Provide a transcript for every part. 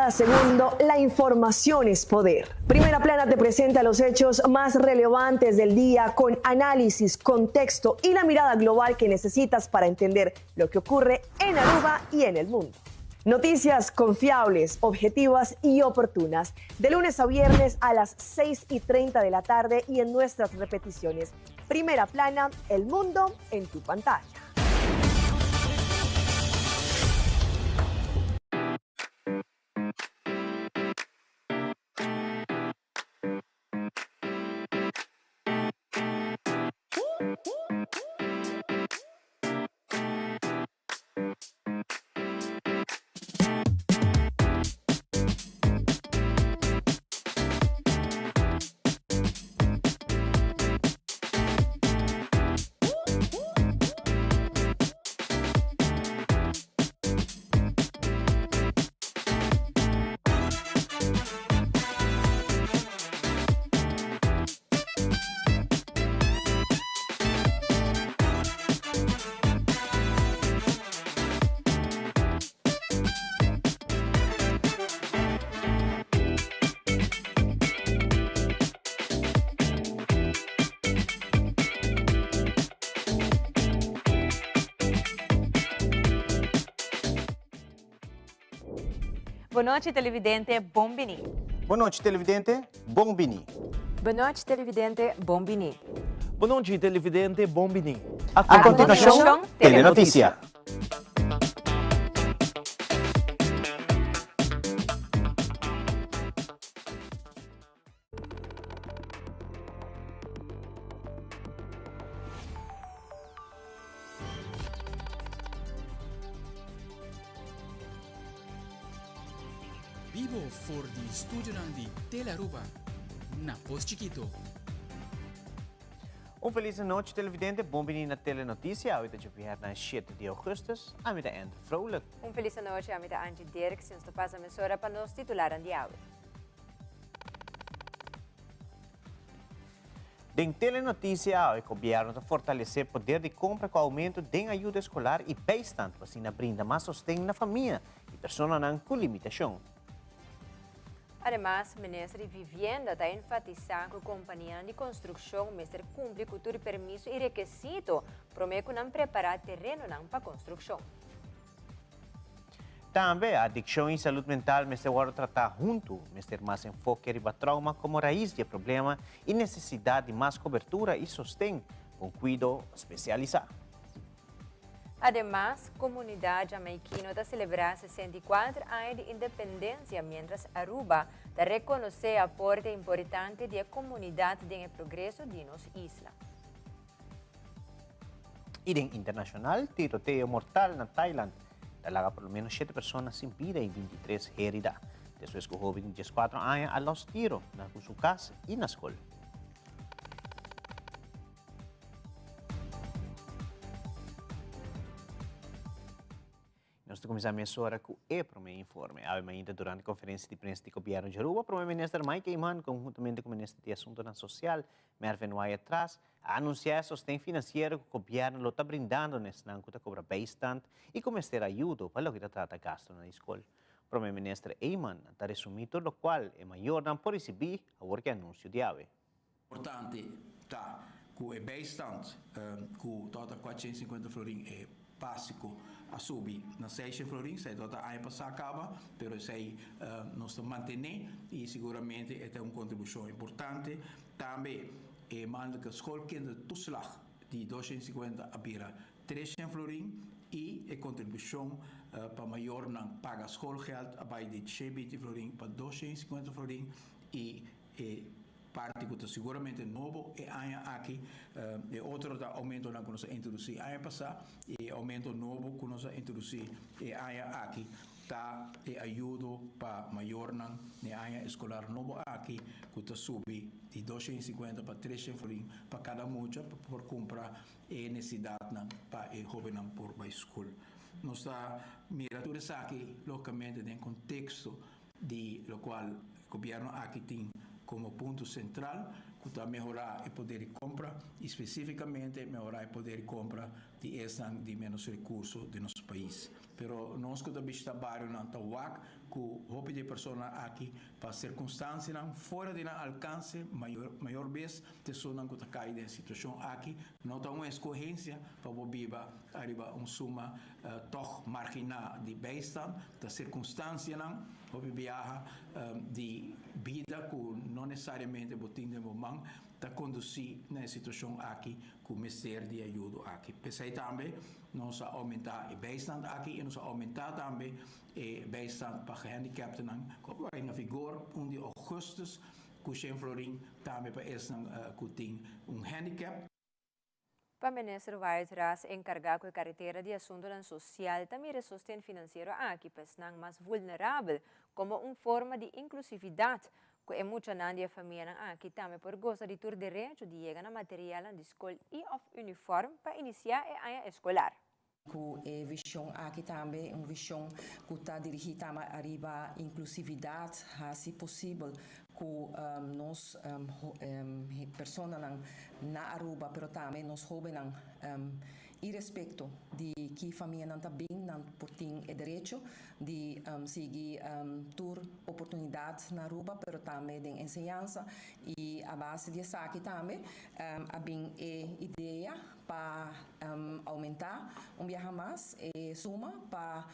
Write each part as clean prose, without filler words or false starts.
cada segundo, la información es poder. Primera Plana te presenta los hechos más relevantes del día con análisis, contexto y la mirada global que necesitas para entender lo que ocurre en Aruba y en el mundo. Noticias confiables, objetivas y oportunas, de lunes a viernes a las 6:30 de la tarde y en nuestras repeticiones. Primera Plana, el mundo en tu pantalla. Boa noite, televidente Bombini. Boa noite, televidente Bombini. Boa noite, televidente Bombini. Boa noite, televidente Bombini. A continuación, Telenoticia. Vivo for di studio di Tele-Aruba, na Post Chiquito. Feliz noite, televidente Bombini na Telenoticia. Hoje é dia 7 de augustus. A minha é Vrolijk. Feliz noite, a minha Angie Dirk, se nos passa a emissora para nos titular de hoje. Em Telenoticia, o governo está fortalecer o poder de compra com aumento de ajuda escolar e bastante, assim brinda mais sustento na família e pessoas com limitação. Además, o Ministro de Vivienda está enfatizando que a companhia de construção deve cumprir com todo permisso e requisito para que não preparar terreno para a construção. Também a adicção e saúde mental deve agora tratar junto, deve ter mais enfoque em trauma como raiz de problema e necessidade de mais cobertura e sustento com cuidado especializado. Además, a comunidade jamaicana está celebrando 64 anos de independência, mientras Aruba está reconhecendo o aporte importante da comunidade no progresso de nossa isla. E em internacional, tiroteio mortal na Tailândia. Talaga pelo menos 7 pessoas sem vida e 23 heridas. Depois que o jovem de 4 anos a los tiros na sua casa e na escola. Nós começamos a hora com o primeiro informe. Ainda durante a conferência de imprensa do governo de Aruba, o primeiro-ministro Mike Iman, conjuntamente com o ministro de Assuntos Social, Mervyn Wai atrás, anunciar sustento financeiro que o governo está brindando nesse ano que cobra bastante e começar ajuda para o que trata gasto na escola. O primeiro-ministro Iman está resumindo tudo o qual é maior não por receber a que anúncio de ave. Importante tá que é bastante que toda 450 florin é básico a subir na 6 florin, sei toda a passar acaba, pero sei nós manter e seguramente é uma contribuição importante. Também é manda que a escola kinder toeslag de 250 a bira 300 florin e a contribuição para maior não paga schoolgeld abai de 20 florin para 250 florin e parte que seguramente novo e aqui e outro aumento na que nós introduzir ano passado e aumento novo que nós introduzir e aqui tá e ajuda para maior na ano escolar novo aqui que está subir de 250 para 300 florin para cada mucha por comprar e necessidade para o jovem por a escola. Nós está mirando tudo isso aqui localmente em contexto de lo qual o governo aqui tem como ponto central, que está melhorar o poder de compra, especificamente melhorar o poder de compra de menos recursos de nosso país. Pero nós que também trabalhamos na TAUAC, com roupa de pessoa aqui para circunstâncias fora de alcance maior vez de pessoa que está caída em situação aqui não tem uma escorrência para viver arriba suma toch marginal de beistand da circunstância não viaja de vida que não necessariamente botin de momento está conduzir na situação aqui com o mistério de ajuda aqui. Pensei também nós aumentar o beistand aqui e nós aumentar também o beistand para handicapten que vai na vigor de augustus com o Florin também para esse que tem handicap. Para o ministro vai atrás encargar com a carteira de assunto social também o sustento financeiro aqui para mais vulnerável como uma forma de inclusividade que é muito grande a família aqui também por gostar de ter direito de chegar a material de escola e of uniforme para iniciar a área escolar. Com a visão aqui também, uma visão que está dirigida a arriba inclusividade, se possível, com nós pessoas na Aruba, mas também nós jovens e respeito de que a família não está bem, não tem o direito de seguir ter oportunidades na Aruba, mas também de ensinança e a base disso aqui também há bem a ideia para aumentar viajar mais e suma para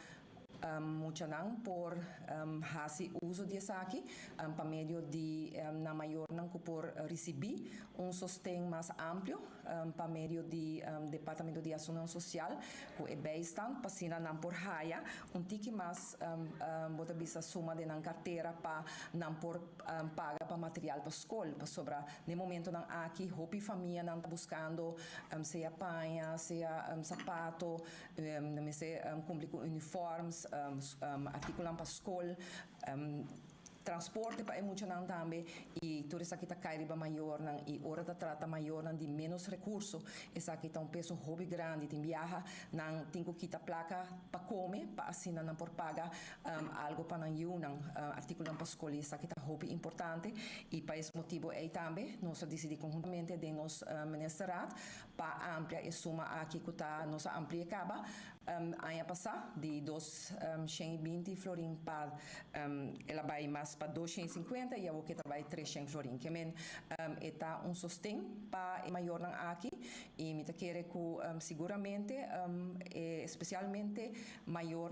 muito não por fazer uso disso aqui para meio de na maior não por receber sustento mais amplo para meio de departamento de ação social que é bastante para se não por raia tique mais bota bisa suma de na carteira para não por paga para material para escola para sobra no momento não aqui hope família não está buscando seja panha seja sapato não sei cumprir com uniformes articular para a escola, transporte para emocionar também e tudo isso aqui está caindo maior e hora da trata maior de menos recursos isso aqui está peso hobby grande tem viaja não tem que quitar placa para comer para assim não por pagar algo para não articular para a escola isso aqui está hobby importante e para esse motivo aí também nós decidimos conjuntamente de nos ministeriado para ampliar a suma aqui que está nossa amplia acaba ano passado de 220 florim para ela vai mais para 250 e a que vai 300 florim que men está sustento para maior aqui e me quer que seguramente especialmente maior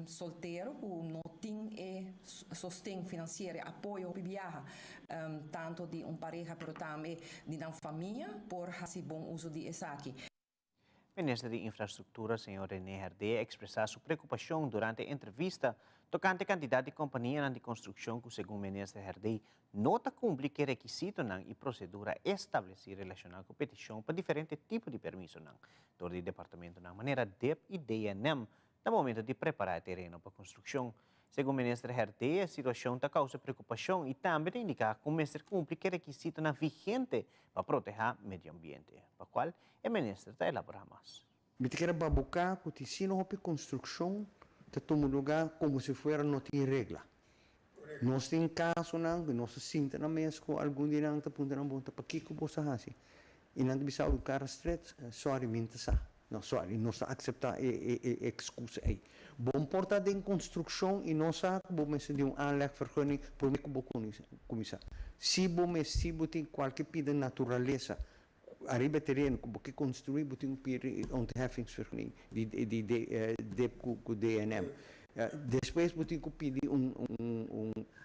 solteiro que não tem sustento financeiro apoio para viajar tanto de pareja pero também de uma família por fazer bom uso de essa aqui. Ministro de Infraestrutura, Sr. René Herde, expressou sua preocupação durante a entrevista tocante a quantidade de companhias de construção que, segundo o ministro Herde, não cumpre que requisito e procedura estabelecida relacionada com petição para diferentes tipos de permisso do departamento de maneira DEP e DNM no momento de preparar terreno para construção. Segundo o ministro Herde, a situação está causando preocupação e também indica que o ministro cumpre que requisito vigente para proteger o meio ambiente, para o qual o ministro está elaborando mais. Me quer babucar que se não houve construção, está tomando lugar como se fosse não tem regra. Nós temos caso não, nós sinta na mesa com algum dia não está apontando na ponta para que você faz. E não bisa o cara straight, sorry, minta sa. Não, sorry, não está aceitar excusa aí. Bom porta de construção e não sabe bom se de aanlegvergunning por me como começar. Se bom se tem qualquer pida natureza arriba terreno que construir botem ontheffingsvergunning de DNM. Depois botem que pedir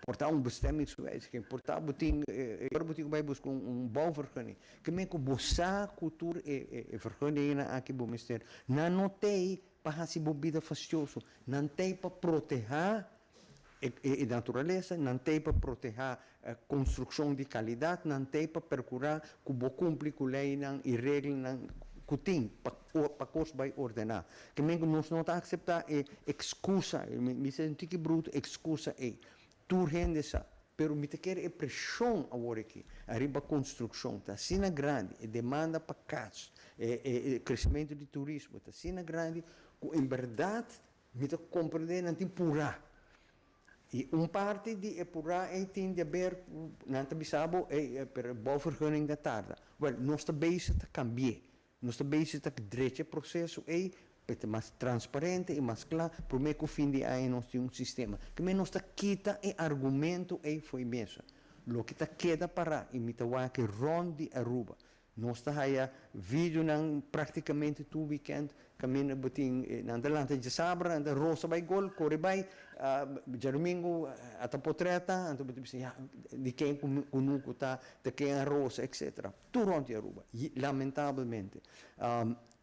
portar bestemmingswijs, que portar botem agora botem vai buscar bouwvergunning. Que men que bossa cultura e vergunning aqui bom mister. Não tem para se bobida fastioso, não tem para proteger a natureza, não tem para proteger a construção de qualidade, não tem para procurar que o cumprir com lei e regras que tem para que vai ordenar. Que mesmo nós não está aceitar excusa, me senti que bruto excusa tu rende sa, pero me quer pressão agora aqui, arriba a construção, está sendo grande, demanda para casa, crescimento de turismo, está sendo grande, em verdade, me compreender não tem pura. E parte de apurar tem de haver, não te bisabo, para bouwvergunning da tarde. Well, nós também se cambiar, nós também se direito processo, mais transparente e mais claro, para mim que o fim de ano nós temos um sistema que menos está quita e argumento e foi mesmo. Lo que está queda para imitar que ronde Aruba. Nós está aí vídeo não praticamente todo weekend caminho botin na delante de sabra, na rosa vai gol, corre vai, domingo até potreta, então de quem conuco tá, de quem a rosa, etc. Tudo ronde Aruba. Lamentavelmente.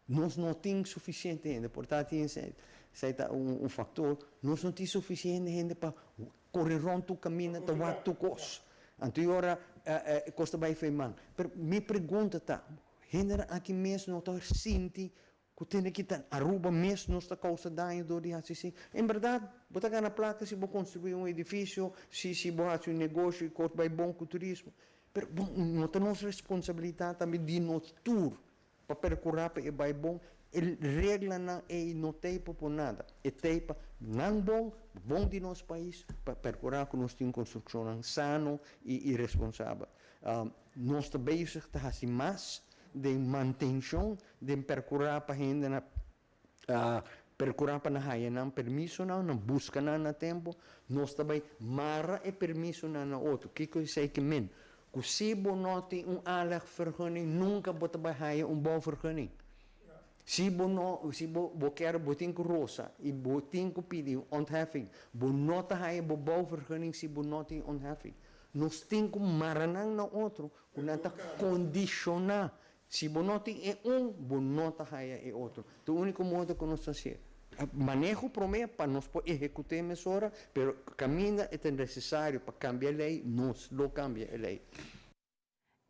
Nós não temos suficiente gente, portanto, esse é um fator, nós não temos suficiente gente para correr ronto o caminho, para tu cos. Então, agora, costa vai feimar. Mas me pergunta, tá, gente aqui mesmo não está sentindo que tem que estar, Aruba mesmo não está causando dano do dia assim. Em verdade, botar na placa se vou construir um edifício, se vou fazer um negócio, que vai bom com o turismo. Mas, não temos responsabilidade também de nosso tour, para percorrer para vai bom. Regra não é não tem por nada. É tempo não bom de nosso país para percorrer que nós temos construção sano e responsável. Nós também estamos assim mais de manutenção de percorrer para gente percorrer para na haia não permisso não busca não tempo. Nós também mara e permisso não outro. Que eu sei que men, que se não tem alag vergunning nunca bota para haia bom vergunning. Se você quer botin com rosa e botin com pedido ontheffing, você não tem bouwvergunning se você não tem ontheffing. Nós temos que maranang na outro, que não está condicionar. Se você não tem você não tem outro. O único modo que nós fazemos. Manejo promete para nós executar a mesura, mas o caminho é necessário para cambiar a lei, nós não cambiamos a lei.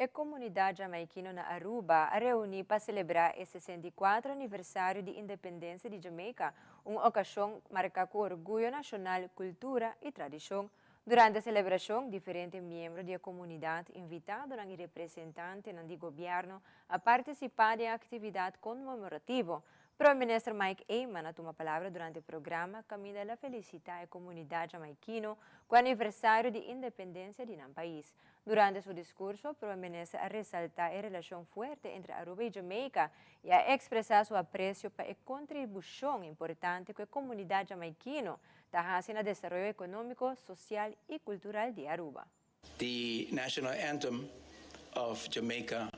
A comunidade jamaiquina na Aruba reuniu para celebrar o 64 aniversário de independência de Jamaica, uma ocasião marcada com orgulho nacional, cultura e tradição. Durante a celebração, diferentes membros da comunidade invitados e representantes do governo a participar da atividade comemorativa. O Primeiro-Ministro Mike Eyman tomou a palavra durante o programa Caminho da Felicidade à comunidade jamaiquina com o aniversário de independência de nosso país. Durante seu discurso, o Primeiro-Ministro ressaltou a relação forte entre Aruba e Jamaica e a expressar seu apreço para a contribuição importante que a comunidade jamaiquina está fazendo no desenvolvimento econômico, social e cultural de Aruba. The national anthem of Jamaica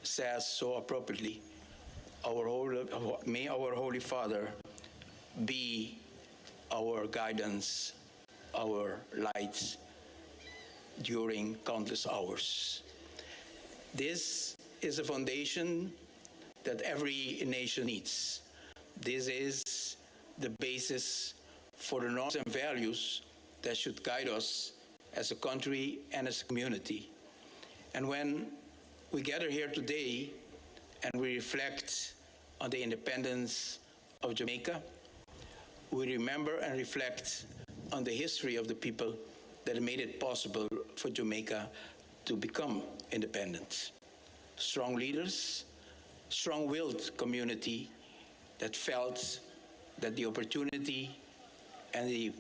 says so appropriately, may our Holy Father be our guidance, our lights during countless hours. This is a foundation that every nation needs. This is the basis for the norms and values that should guide us as a country and as a community. And when we gather here today and we reflect on the independence of Jamaica, we remember and reflect on the history of the people that made it possible for Jamaica to become independent. Strong leaders, strong-willed community that felt that the opportunity and the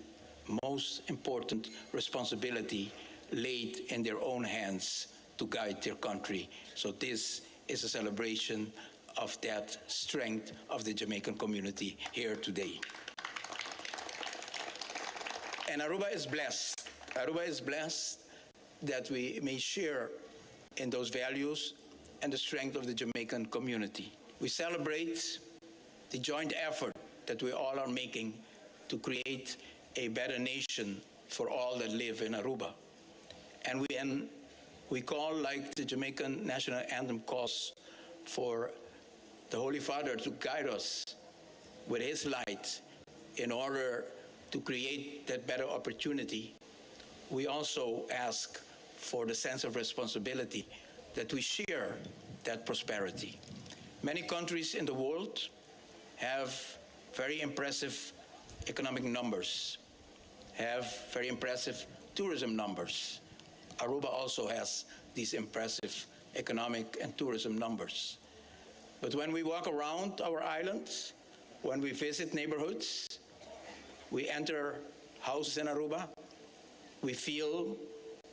most important responsibility laid in their own hands to guide their country. So this is a celebration of that strength of the Jamaican community here today. And Aruba is blessed. Aruba is blessed that we may share in those values and the strength of the Jamaican community. We celebrate the joint effort that we all are making to create a better nation for all that live in Aruba. And we call, like the Jamaican national anthem calls, for the Holy Father to guide us with his light in order to create that better opportunity. We also ask for the sense of responsibility that we share that prosperity. Many countries in the world have very impressive economic numbers, have very impressive tourism numbers. Aruba also has these impressive economic and tourism numbers. But when we walk around our islands, when we visit neighborhoods, we enter houses in Aruba, we feel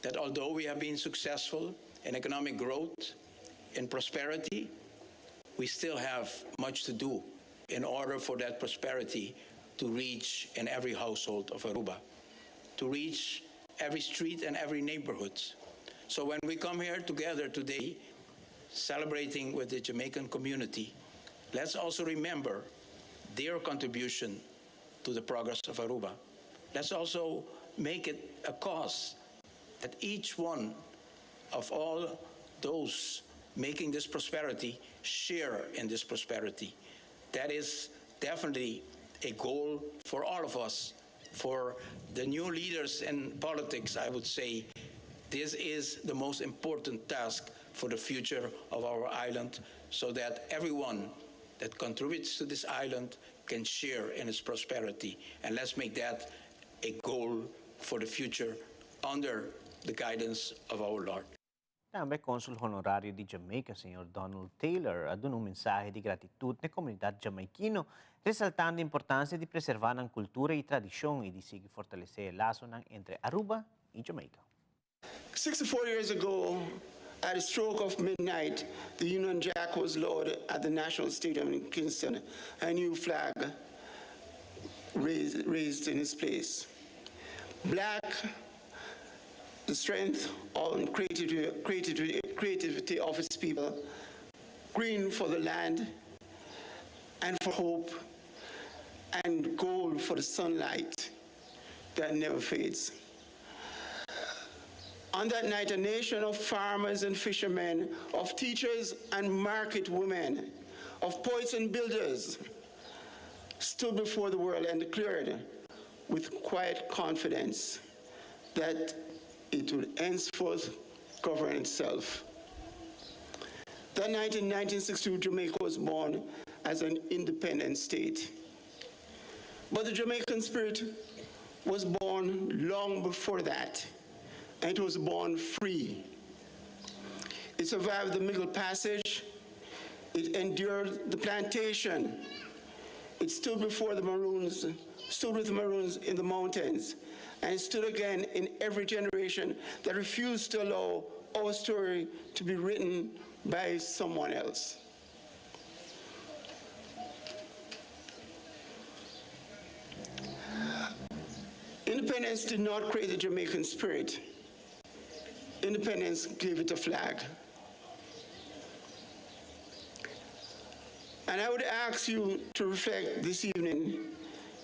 that although we have been successful in economic growth, in prosperity, we still have much to do in order for that prosperity to reach in every household of Aruba, to reach every street and every neighborhood. So when we come here together today, celebrating with the Jamaican community, let's also remember their contribution to the progress of Aruba. Let's also make it a cause that each one of all those making this prosperity share in this prosperity. That is definitely a goal for all of us. For the new leaders in politics, I would say this is the most important task for the future of our island, so that everyone that contributes to this island can share in its prosperity. And let's make that a goal for the future under the guidance of our Lord. Tambe Consul Honorario di Jamaica, Sr. Donald Taylor, ad un mensaje di gratitudine comunidad jamaiquino, resaltando l'importanza di preservare la cultura e tradizione e di seguir fortalecer el lazo entre Aruba y Jamaica. 64 years ago, at a stroke of midnight, the Union Jack was lowered at the National Stadium in Kingston, a new flag raised in its place. Black, the strength and creativity of its people, green for the land and for hope, and gold for the sunlight that never fades. On that night, a nation of farmers and fishermen, of teachers and market women, of poets and builders stood before the world and declared with quiet confidence that it would henceforth govern itself. That night in 1962, Jamaica was born as an independent state. But the Jamaican spirit was born long before that, and it was born free. It survived the Middle Passage. It endured the plantation. It stood before the Maroons, stood with the Maroons in the mountains, and it stood again in every generation that refused to allow our story to be written by someone else. Independence did not create the Jamaican spirit. Independence gave it a flag. And I would ask you to reflect this evening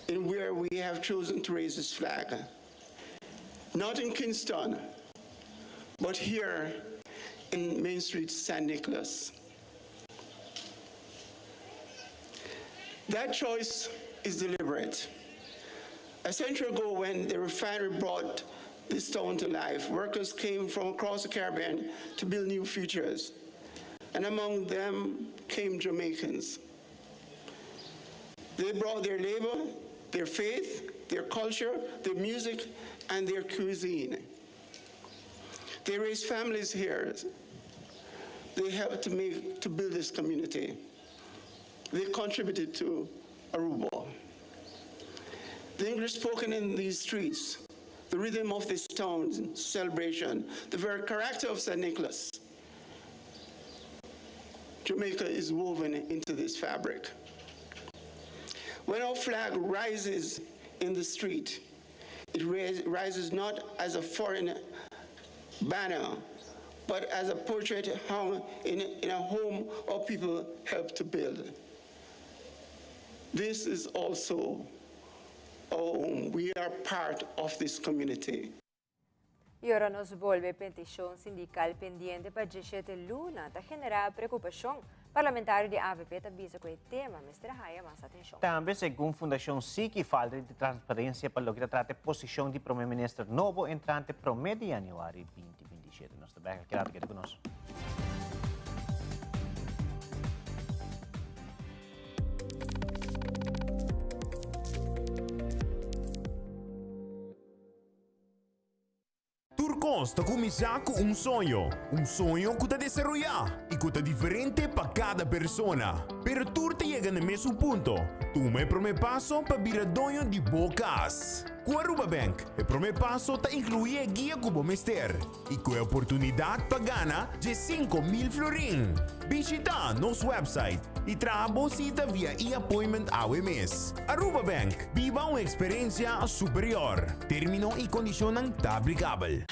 in where we have chosen to raise this flag. Not in Kingston, but here in Main Street, San Nicolas. That choice is deliberate. A century ago, when the refinery brought this town to life, workers came from across the Caribbean to build new futures. And among them came Jamaicans. They brought their labor, their faith, their culture, their music, and their cuisine. They raised families here. They helped to build this community. They contributed to Aruba. The English spoken in these streets, the rhythm of this town's celebration, the very character of St. Nicholas. Jamaica is woven into this fabric. When our flag rises in the street, it rises not as a foreign banner, but as a portrait hung in a home our people helped to build. This is also our home. We are part of this community. Y ahora nos vuelve petición sindical pendiente para 17 Luna, ta generar preocupación. Parlamentario de AVP avisa com o tema, mas trabalha mais atenção. Também, segundo a Fundação SIC, falta de transparência para lograr tratar a posição de primeiro-ministro novo entrante prometo de janeiro 2027. Nós também queremos que conosco. Turcos está começando com um sonho que está desarrollar e que está diferente para cada pessoa. Pero tu está chegando no mesmo ponto. Toma o primeiro passo para virar dono de bocas. Com a Aruba Bank, o primeiro passo está incluir a guia como mester e com a oportunidade para ganhar de 5.000 florin. Visita nosso website e trabalhosita via e-appointment AWMS. Aruba Bank, viva uma experiência superior. Termino e condicionam aplicável.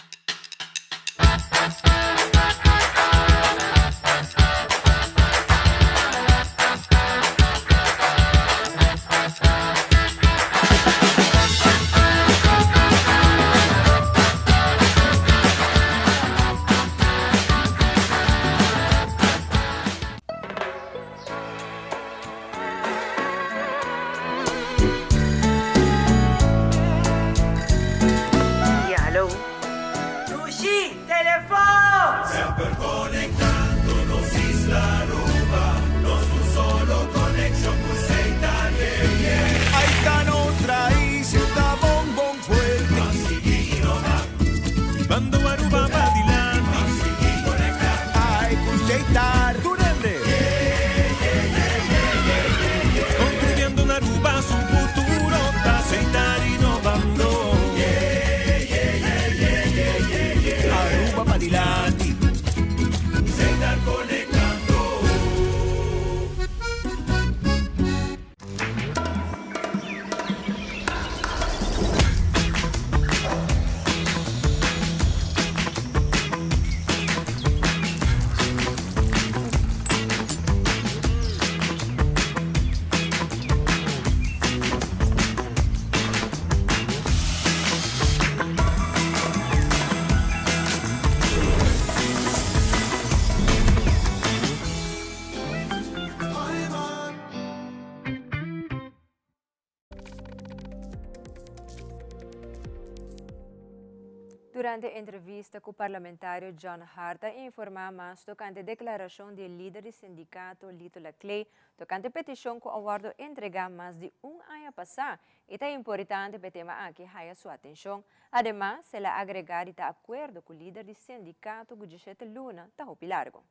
Durante a entrevista com o parlamentário John Harta, informa mais tocante a declaração do líder do sindicato Lito Laclay, tocante a petição que o acordo entregar mais de ano passado. E é importante para o tema aqui haya sua atenção. Ademais, se ela agregar e acordo com o líder do sindicato, Gudicete Luna, está largo.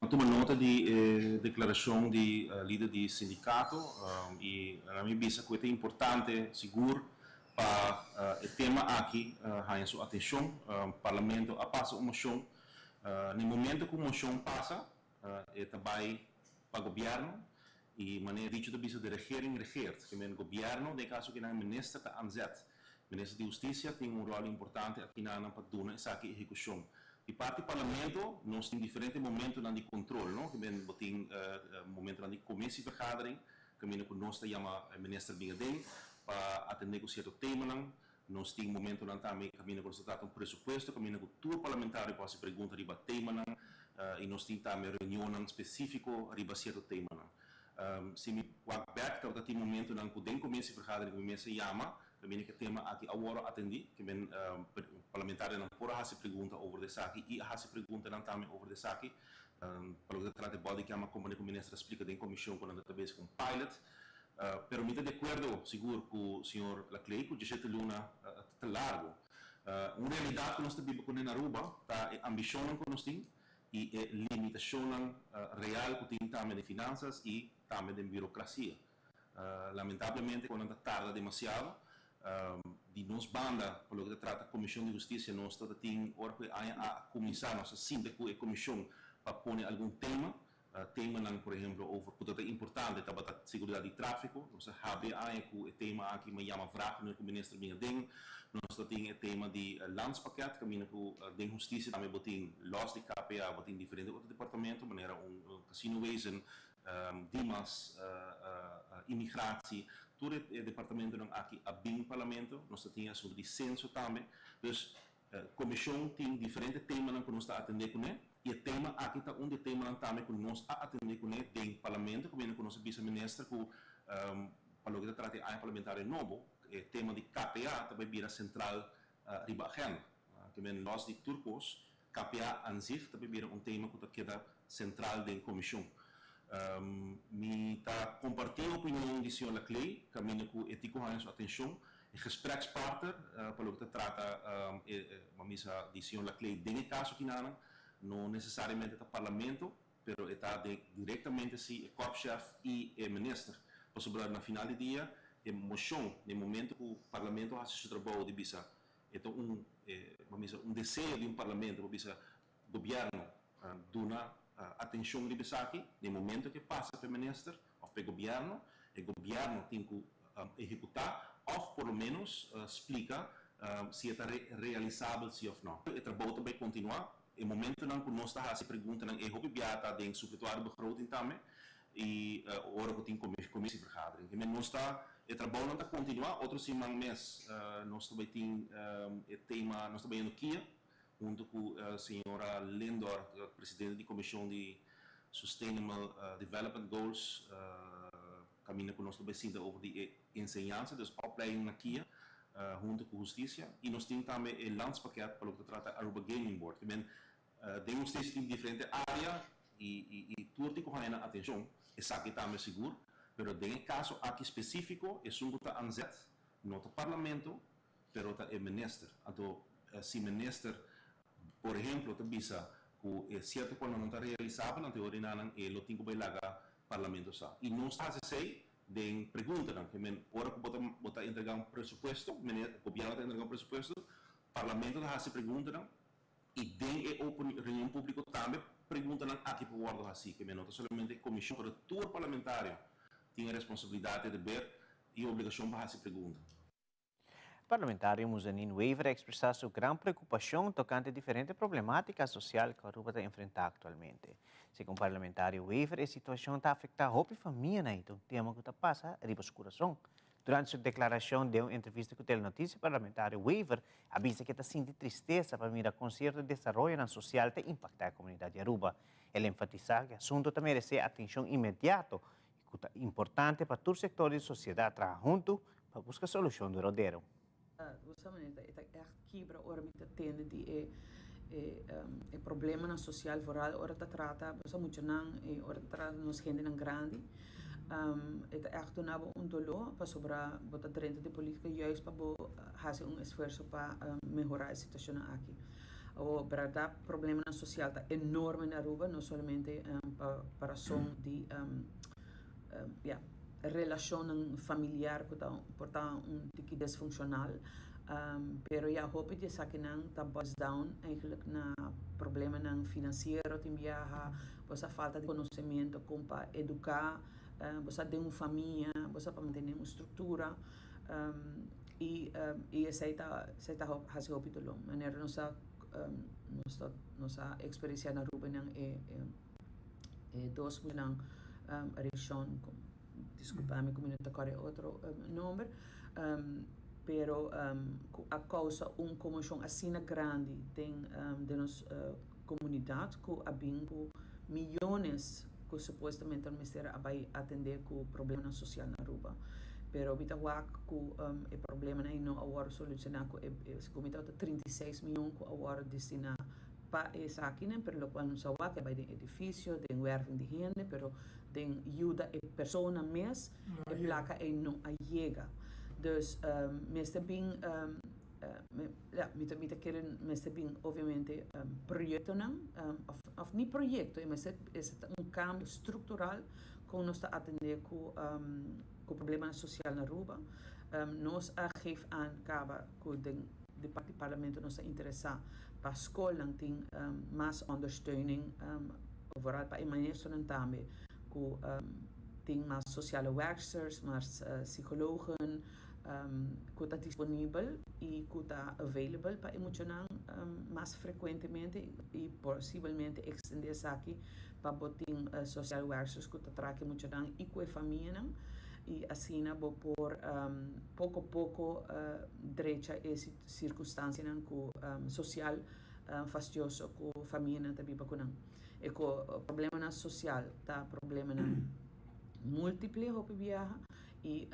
Toma nota de declaração do líder do sindicato e na minha vista que é importante, seguro, para o tema aqui, há sua atenção. O parlamento passa uma moção. No momento que a moção passa, é também para o governo e maneira dicho de regering regeert. Que o governo, de caso que o ministro está anzet. O ministro de Justiça tem rol importante aqui na para essa execução. E parte do parlamento, nós temos diferentes momentos de controle, não? Que tem momento de commissievergadering, que nós chamamos o ministro Bingadem, para atender com certo tema. Nós temos momento também que nós tratamos presupuesto, que todo parlamentário pode perguntar sobre o tema, e nós temos também reunião específica sobre certo tema. Se me back, então tem momento que tem commissievergadering, que me chama, que tema aqui agora atender, que o parlamentário não pode fazer pergunta sobre isso aqui e fazer pergunta também sobre isso aqui. Para o que trata de body que como o ministro explica em comissão quando talvez com pilot. Pero me de acordo, seguro, com o senhor Laclay, que o Gudicete Luna está largo. Uma realidade que nós temos com a Aruba, a ambição que nós temos e a limitação real que temos também de finanças e também de burocracia. Lamentavelmente, quando está tarde demasiado, de nos banda, pelo que trata a Comissão de Justiça, nós temos a começar nossa síntese com a Comissão para pôr algum tema, por exemplo, over importante, a segurança de tráfego, nós temos o tema aqui, me chama vraag, no ministro Bingadem, nós temos o tema de landspakket, que a Justiça também tem los de KPA, tem diferentes outros departamentos, maneira casinowezen, Dimas, imigratie, todo o departamento aqui abrindo o parlamento, nós temos sobre censo também, então a comissão tem diferentes temas que nós estamos atendendo com ele, e o tema aqui está tema também que nós atendemos com ele dentro do parlamento, que vem com o nosso vice-ministro, para o que trata de parlamentário novo, o tema de KPA também vira central riba agenda, que vem nós de Turcos, KPA em si também vira tema que queda central dentro da comissão. Me está compartilhando a opinião do senhor Laclay, caminho com ético a sua atenção, e gesprekspartner, pelo que trata a missa do senhor Laclay, dentro do caso que não necessariamente do parlamento, mas está diretamente se o corpo-chefe e o ministro, para sobrar na final do dia, a moção, no momento que o parlamento faz seu trabalho de bisa, então um desejo de parlamento, para bisa governo, duna atención de Besaki, de momento que pasa para el ministro o para el gobierno tiene que ejecutar o por lo menos explica se está realizable sí o no. El trabalho também continuar. El momento en que nós está se pergunta en el biata de substituir begroting também e ora que tem commissievergadering. Que nós está el trabalho não está continuar. Outros semana mês nós também tem o tema nós também no Kia junto com a senhora Lindor, presidente da comissão de Sustainable Development Goals, caminha com nós também sinta over de ensinança, dus opleiding na Kia. Junto com a justiça e nós temos também o landspaket para o que trata Aruba Gaming Board. Que bem, temos em diferentes áreas e tudo tem que ter atenção. Isso aqui também é seguro, mas em caso aqui específico, é um que está anzet, não está parlamento, mas está o ministro. Então, se o ministro, por exemplo, está bisa que é certo quando não está realizado, na teoria não é o tempo que vai lá parlamento sa. E não está a dizer de pergunta, que ora que bota entregar presupuesto, o governo está entregando presupuesto, o parlamento está se pergunta e tem a reunião pública também pergunta aqui para o guarda assim, que não somente a comissão, mas todo parlamentário tem a responsabilidade de ver e a obrigação para se pergunta. Parlamentário Muzanin Weaver expressou sua grande preocupação tocante a diferentes problemáticas sociais que a Aruba está enfrentando atualmente. Segundo o parlamentário Weaver, a situação está afetando a família, então tema que está passando riba o coração. Durante sua declaração de uma entrevista com a Telenotícia, o parlamentário Weaver avisa que está sentindo tristeza para mirar concerto de desenvolvimento social que impacta a comunidade de Aruba. Ele enfatiza que o assunto também merece atenção imediata e que é importante para todo o setor da sociedade trabalhar junto para buscar solução duradoura. Aqui para ora me atende de problema social vooral ora te trata basta muito não ora trata nos gente não grande echt toen hebben we dolor para sobre bota drente de política juist para fazer esforço para melhorar a situação aqui. O verdade problema social está enorme na Aruba, não somente para som de relação familiar que está portanto tipo disfuncional. Pero ja hoop je dat je dat bust down eigenlijk na problema na financeiro tem viaja, você falta de conhecimento como para educar, você tem uma família, você para manter uma estrutura e essa está fazendo hoop de long. Maneira nossa experiência na Aruba é dois milhões região, desculpa-me como não te outro número. Pero a causa comissão assim grande tem de nossa comunidade que havia milhões que supostamente o Ministério vai atender com o problema social na Aruba. Pero bita que o problema não agora solucionar com esse comitê de 36 milhões que agora destina para essa aqui, pero lo qual não sabe que vai de edifício, de werving de gente, pero de ajuda a pessoa mesmo, a placa não chega. Dus meestal bing met keren meestal bing obviamente projecten of niet projecten, maar is het een cambio structural que nos está atender com problemas sociais na Aruba. Nos geeft aan que de parlamento nos interessa para escola tem mais ondersteuning vooral para imagineren também que tem mais sociale werksters, mais psicologen que está disponível e que está available para emocionar mais frequentemente e possivelmente estender isso aqui para botar social workers que está trazendo emocionar e com a família e assim vou por pouco a pouco direita essa circunstância que social fastidioso que a família está viva com e que o problema social está problema múltiple hoop viaja e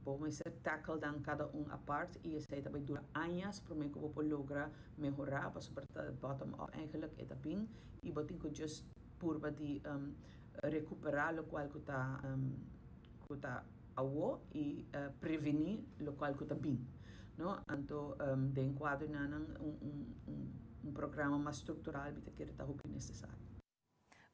vamos ser tackle dan cada a parte e essa também dura anos para mim que vou lograr melhorar para sobre bottom up eigenlijk é bem e botin que just purba de recuperar o qual que tá awo e prevenir o qual que tá bem, não? Então de enquadro na programa mais estrutural que está necessário.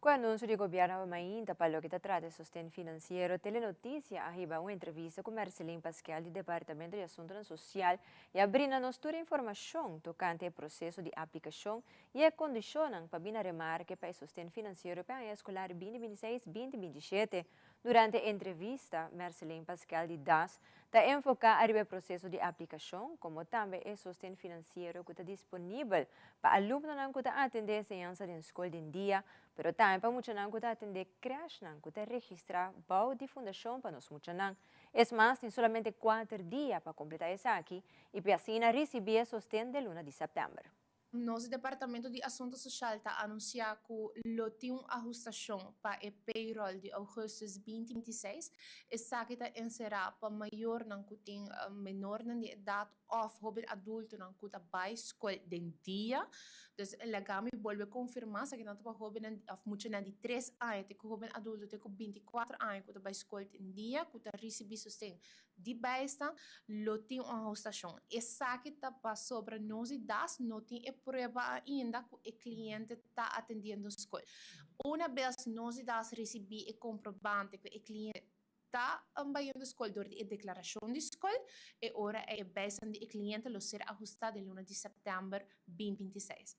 Com o anúncio do governo mainda para o que trata de sustento financeiro, Telenotícia arriba uma entrevista com Marcelin Pascal, do Departamento de Assuntos Social, e abrindo nos toda a informação tocante ao processo de aplicação e a condicionam para vir a remarque para o sustento financeiro para a escolar 2026-2027. Durante a entrevista, Marcelin Pascal de DAS está enfocada no processo de aplicação, como também o sustento financeiro que está disponível para alunos que estão atender a ciência de escola de dia, pero também para muitos que estão atender creche, que estão registrar bau de fundação para nós muitos. É mais, tem somente 4 dias para completar isso aqui e para assim receber o sustento de luna de setembro. Nosso Departamento de Assuntos Sociais está anunciando que tem uma ajustação para o payroll de agosto de 2026. Essa que está encerrada para maior que tem menor de idade ou adulto que está para escola de dia. Então, legami volve confirmar que não está para jovem muito de 3 anos, que jovem adulto tem 24 anos que está para escola de dia, que está recebendo sustento de basta, tem uma ajustação. Essa que está para sobre nós e das, não tem prova ainda que o cliente está atendendo a escola. Uma vez nós e das receber o comprovante que o cliente está ambiendo a escola durante a declaração de escola, e ora é bastante o cliente lo ser ajustado em 1 de setembro 2026.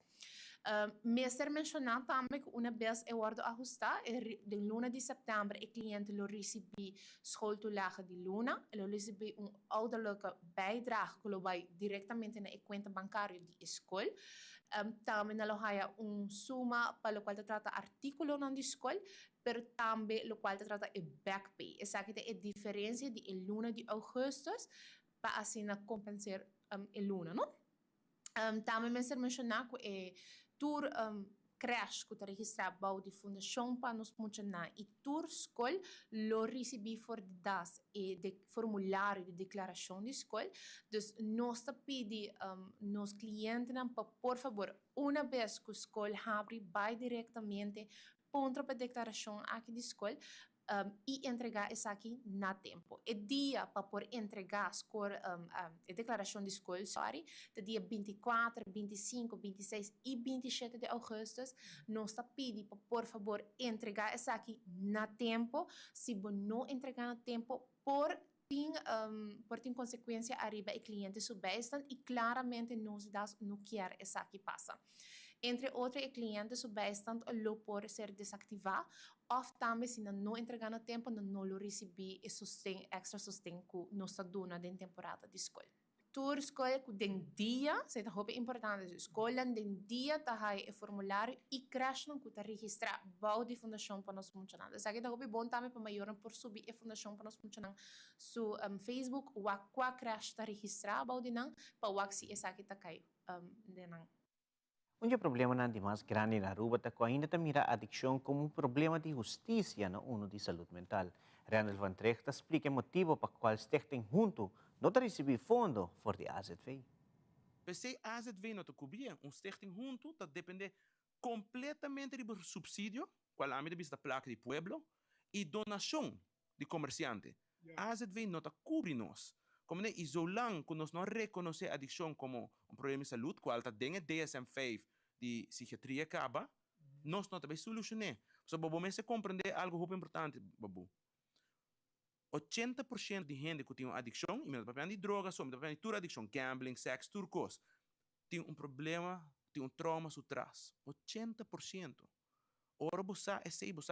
Mestre mencionou também que uma vez é hora de ajustar, de 1 de setembro o cliente lo recebe schooltoelage de luna, lo recebe ouderlijke bijdrage que lo vai diretamente na conta bancária de escola. Também lo haya suma para o qual trata artículo na escola, pero também o qual trata o back pay. Essa aqui é a diferença de 1 de agosto para assim compensar a luna, não? Também mestre mencionou que tour creche que está registrado para a fundação para nos funcionar e tour escola lo recebi for das e de formulário de declaração de escola. Então nós pedimos nos clientes para por favor uma vez que a escola abre vai diretamente contra a declaração aqui de escola e entregar isso aqui na tempo. O dia para por entregar a declaração de escola, do dia 24, 25, 26 e 27 de agosto, nós pedimos para por favor entregar isso aqui na tempo. Se não entregar na tempo, por tem consequência arriba o cliente subestan e claramente nós não quer isso aqui passa. Entre outros, o cliente subestan lo pode ser desativado ou também se não entregar no tempo, não lo receber extra sustento que nós damos na temporada de escola. Tour escola que den dia, se é muito importante, escola den dia tá aí o formulário e creche não que tá registrar bau de fundação para nós funcionar. Isso aqui tá muito bom também para maior por subir a fundação para nós funcionar. Su Facebook, o aqua creche tá registrar bau de não, para o se essa aqui tá cai de não. Problema na mais grande na Aruba é que ainda mira a adicção como problema de justiça no uno de saúde mental. Randall Van Trecht explica o motivo para qual Stichting junto não recebe fundo for de AZV. Se AZV não cobrir, Stichting junto está depende completamente do subsídio, qual a medida da placa de pueblo, e donação de comerciante. AZV não cobre nós. Como é isolang que nós não reconhecemos a adicção como problema de saúde, qual está dentro do DSM-5 de psiquiatria acaba, nós não também solucionamos. So, babu, mas você compreender algo muito importante, babu. 80% de gente que tem uma adicção, e mesmo para de drogas, ou para de toda adicção, gambling, sexo, tudo coisa, tem problema, tem trauma por trás. 80%. Ora, você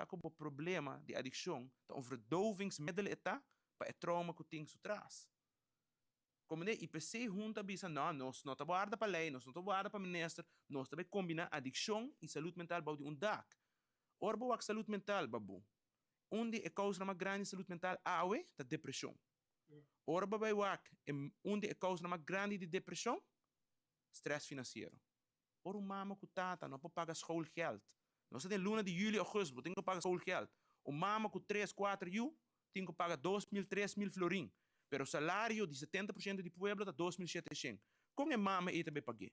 como problema de adicção, então, overdovingsmiddelen para o trauma que tem por trás. Como é, IPC junta bisa nós não estamos para a lei, nós não estamos para o ministro, nós também combinar adicção e saúde mental para um DAC. Ora, boa saúde mental, babu. Onde é causa uma grande saúde mental, awe, da depressão. Ora, babai wak, onde é causa uma grande de depressão, stress financeiro. Ora, o mama com tata não pode pagar schoolgeld. Nós temos luna de julho, agosto, tem que pagar schoolgeld. O mama com 3, 4 anos, tem que pagar 2.000, 3.000 florim. Pero o salário de 70% do povo está 2.700. Como é mama e também paguei?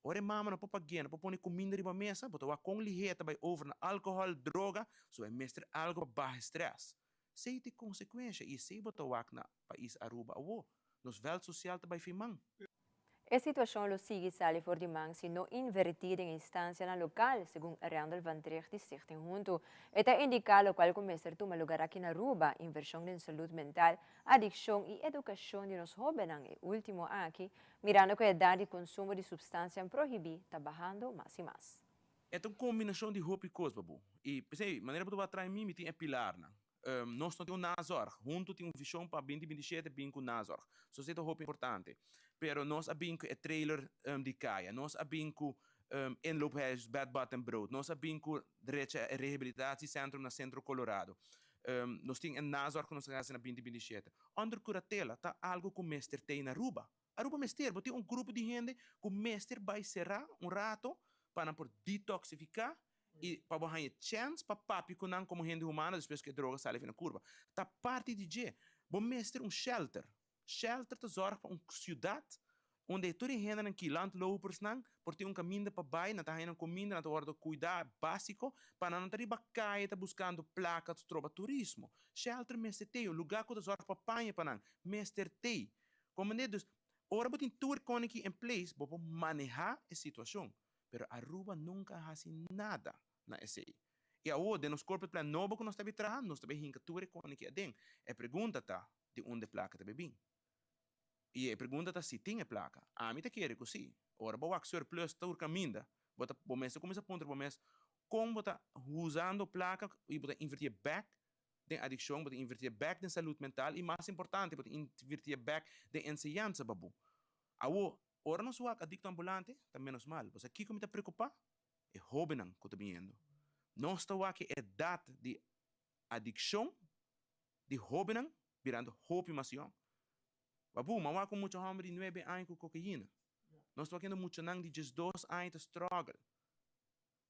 Ora, mama não pode pagar, não pode pôr comida na mesa, porque com ligeira vai over na álcool, droga, so é mestre algo para baixo stress. Sei tem consequência e sei botar na país Aruba, nos vel social também firmam. A situação lo sigue sali for de man se não invertir em instância na local, segundo Randall Van Drecht de Stichting Junto. Eta indica lo qual começar toma lugar aqui na Aruba, inversão em saúde mental, adicção e educação de nos jovens. E último aqui, mirando que a idade de consumo de substância proibida está bajando mais e mais. É uma combinação de roupa e coisa, babu. E, pensei, maneira para tu atrair mim, tem pilar, né? Nós não temos Nazor, junto tem visão para 2027 bem com Nazor. Só é roupa importante. Pero nós abinco é trailer de caia, nós abinco inloophuis Bad Bottom Broad, nós abinco direita reabilitatiecentrum na Centro Colorado. Nós temos Nazor que nós fazemos na 2027. Under curatela tá algo que o mestre tem na Aruba. Aruba mestre, tem grupo de gente que o mestre vai serrar rato para por detoxificar e para ganhar chance para papi com como gente humana depois que a droga sai na curva. Tá parte de G. Bom mestre shelter. Shelter te zorga para uma cidade onde toda gente não quilant lopers não, por ter caminho para baixo, não tá indo comida, não tá hora de cuidar básico, para não ter caia, tá buscando placas, tropa turismo. Shelter mestre tem, lugar que te zorga para panha para não, mestre tem. Como nedos, ora botin tudo com aqui em place, para manejar a situação. Pero Aruba nunca faz nada na SA. E agora, de nos corpos plan novo que nós estamos trabalhando, nós estamos hinca tudo com aqui adentro. A pergunta tá de onde a placa está bem. E a pergunta tá se tem a placa. A mim tá querer que sim. Ora, vou axer plus tour caminda. Bota o mês começa a ponto o mês como bota usando a placa e bota invertir back de adicção, bota invertir back de saúde mental e mais importante bota invertir back de enseñança babu. Agora, ora nós o adicto ambulante tá menos mal. Você aqui como tá preocupar é jovem que tá vindo. Nós tá aqui é data de adicção de jovem virando hopimação. Babu, mas com muito homem de 9 anos com cocaína. Nós estamos tendo muito nang de 2 anos de struggle.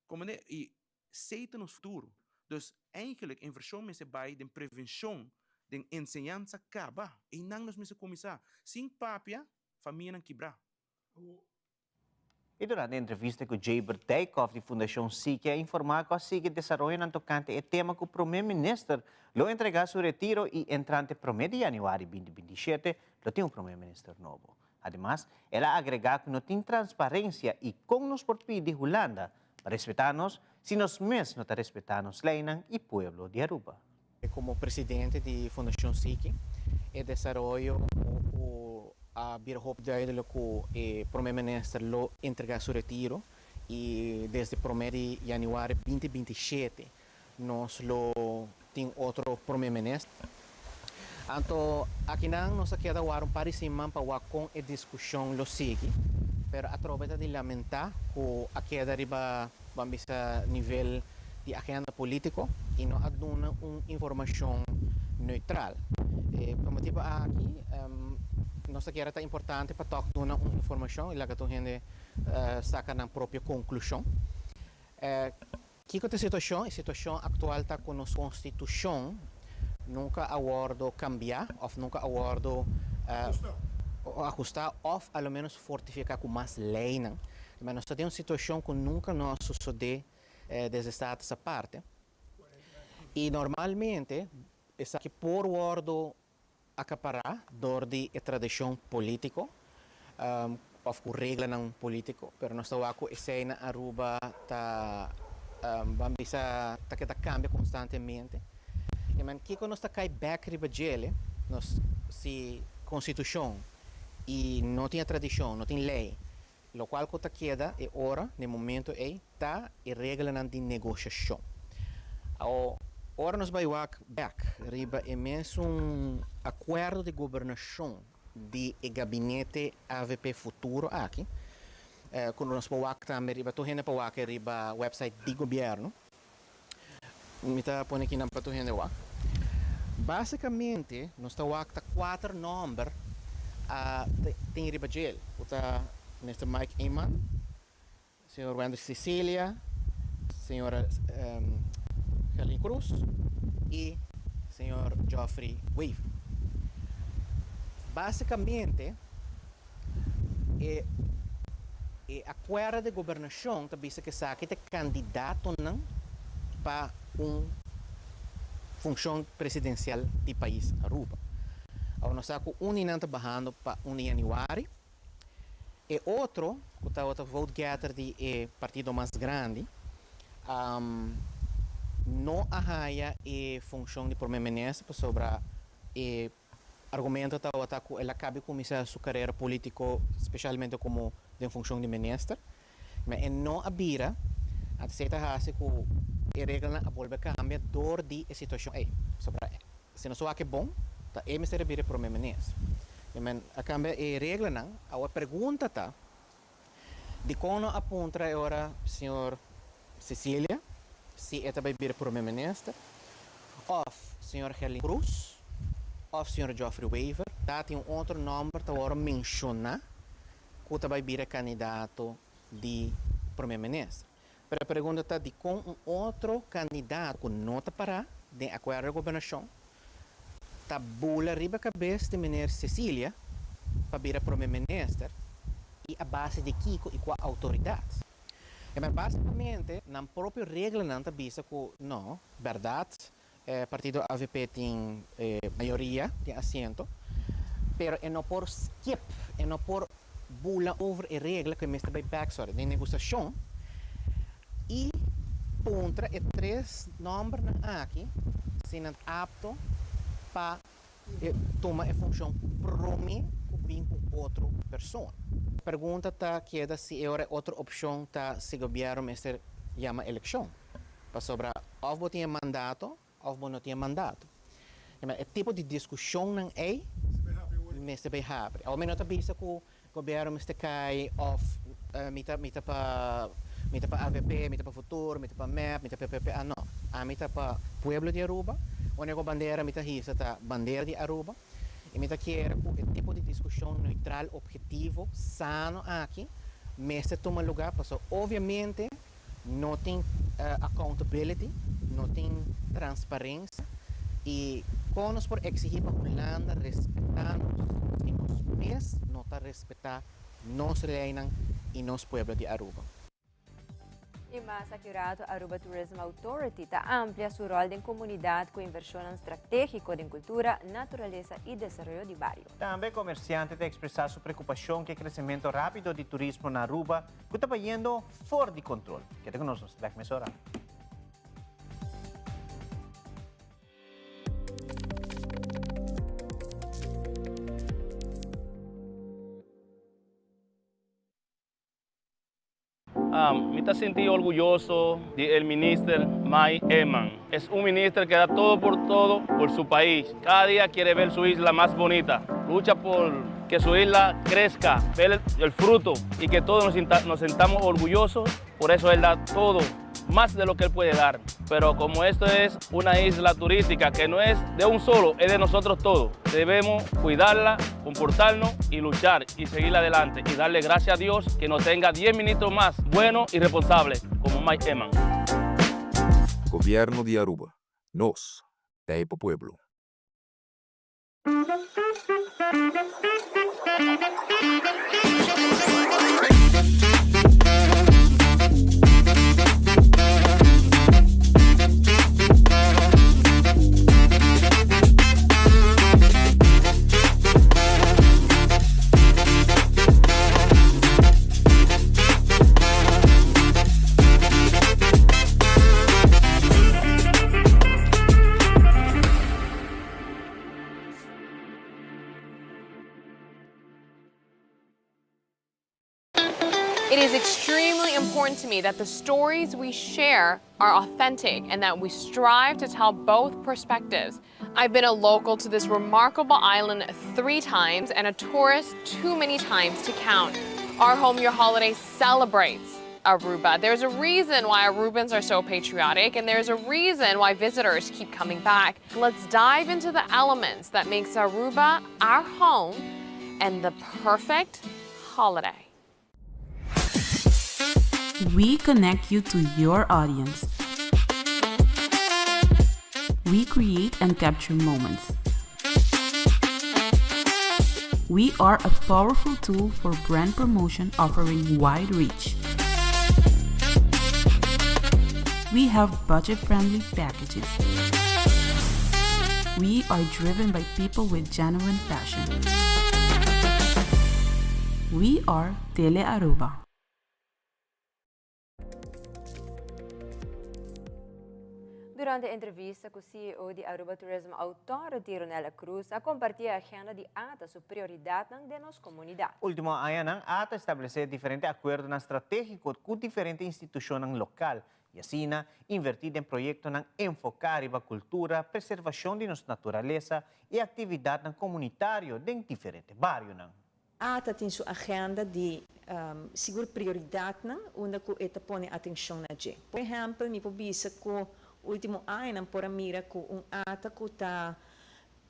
Como né? E seita no futuro. Então, eigenlijk, em versão, me se vai de prevenção, de ensinança acaba. E não nos me se começar. Sem papia, família não quebrar. E durante a entrevista com Jaber Dijkhoff, de Fundação SICA, informar que sigue desenvolvendo tocante o tema que o primeiro-ministro lo entregar seu retiro e entrante 1 de janeiro de 2027, lo tem um primeiro-ministro novo. Además, ela agrega que não tem transparência e como nos por pedir Holanda para respeitar-nos, se nós mesmos não respeitamos Leinan e pueblo de Aruba. Como presidente de Fundação SICA, eu desenvolvo a Birhop duidelijk que o primeiro-ministro lo entregar seu retiro e desde 1 de janeiro de 2027 nós lo tem outro primeiro-ministro. Então, aqui não nós queda um par de semanas para com a discussão lo sigue, pero através de lamentar que a queda arriba vamos a nível de agenda político e não aduna uma informação neutral. Como tipo aqui nossa que era importante para tocar uma informação e lá que a gente saca na própria conclusão. Que é a situação atual está com a nossa constituição nunca aguardo cambiar ou nunca aguardo ajustar ou ao menos fortificar com mais lei, não. Mas nós temos uma situação que nunca nós sucede desde essa parte. E normalmente essa que por guardo acaparar dor de tradição político ou com regra não político, pero nós estamos com essa na Aruba tá vamos a tá que cambia constantemente. E man que nós está cai back riba gele, nós se constituição e não tem tradição, não tem lei, lo qual que queda é hora, no momento tá e regra não de negociação. Ora nós vamos back, riba é mesmo acordo de governação de gabinete AVP futuro aqui. Quando nós vamos também riba, tu gente para riba website de governo. Me tá põe aqui na para tu gente wak. Basicamente nós estamos tá 4 números tem riba gel. O tá Mr. Mike Eman, Sr. Wendy Cecilia, Sra. Helen Cruz e Sr. Geoffrey Wave. Basicamente, a acordo de governação também se que sabe que é candidato para uma função presidencial do país Aruba. Nós estamos trabalhando para 1 de janeiro E outro, que está vote gather de partido mais grande, não arraia a função de primeiro-ministro sobre o argumento que ele acaba de começar sua carreira política, especialmente como de função de ministro, mas não abira a certa raça que a regra a volver a cambiar dor de situação aí. Se não só é bom, tá é ministro abira primeiro-ministro. Mas a cambia a regra não, a pergunta tá de como aponta agora senhor Cecília, se é também vir primeiro-ministro, ou senhor Helen Cruz, ou senhor Geoffrey Weaver, tá tem outro nome para agora mencionar que também vir candidato de primeiro-ministro. Pero a pergunta está de com outro candidato que não está para de acordo com a governação, está bula riba a cabeça de menina Cecília para vir primeiro-ministro e a base de Kiko e com a autoridade. Mas basicamente, na própria regra não está vista que não, verdade, partido AVP tem maioria de assento, mas é não por skip, é não por bula over a regra que me está bem backstory de negociação e contra é três nomes aqui, sendo apto para tomar a função prome com outra pessoa. A pergunta está que é se agora outra opção está se o governo chama eleição, para sobre ou tinha mandato ou não tinha mandato. O tipo de discussão não é se bem rápido. Ao menos está visto que o governo está cai ou mita para AVP, mita para Futuro, mita para MEP, mita para PPA, não. A mita para Pueblo de Aruba, onde a bandeira mita hisa está bandeira de Aruba. E me quer o tipo de discussão neutral, objetivo, sano aqui, mas toma lugar, porque obviamente não tem accountability, não tem transparência e quando nós por exigir para a Holanda respeitar-nos e nós mesmos não está respeitar nossa lei e nosso povo de Aruba. E mais accurato, Aruba Tourism Authority está amplia su rol en comunidad con inversión estratégico en cultura, naturaleza y desarrollo de barrio. Também comerciante tem expressado sua preocupação que o crescimento rápido de turismo na Aruba está indo fora de controle. Quer conosco, Black Mesora. Me sentí orgulloso del ministro Mike Eman. Es un ministro que da todo por su país. Cada día quiere ver su isla más bonita. Lucha por que su isla crezca, ver el fruto y que todos nos sintamos orgullosos. Por eso él da todo, más de lo que él puede dar. Pero como esto es una isla turística que no es de un solo, es de nosotros todos. Debemos cuidarla, comportarnos y luchar y seguir adelante y darle gracias a Dios que nos tenga 10 ministros más buenos y responsables como Mike Eman. Gobierno de Aruba. Nos, Taipo Pueblo. It is extremely important to me that the stories we share are authentic and that we strive to tell both perspectives. I've been a local to this remarkable island 3 times and a tourist too many times to count. Our Home Your Holiday celebrates Aruba. There's a reason why Arubans are so patriotic, and there's a reason why visitors keep coming back. Let's dive into the elements that makes Aruba our home and the perfect holiday. We connect you to your audience. We create and capture moments. We are a powerful tool for brand promotion offering wide reach. We have budget-friendly packages. We are driven by people with genuine passion. We are Tele Aruba. Durante a entrevista com o CEO de Aruba Tourism Authority, Ronela Cruz, a compartilhar a agenda de ATA, sua prioridade de nossa comunidade. Último ano, a ATA estabelecer diferentes acordos estratégicos com diferentes instituições local e assim invertir em projetos enfocar a cultura, preservação de nossa natureza e atividade comunitária em diferentes bairros. ATA tem sua agenda de segura prioridade onde ela põe atenção na gente. Por exemplo, me pubisa com último ano para mira com ATA que está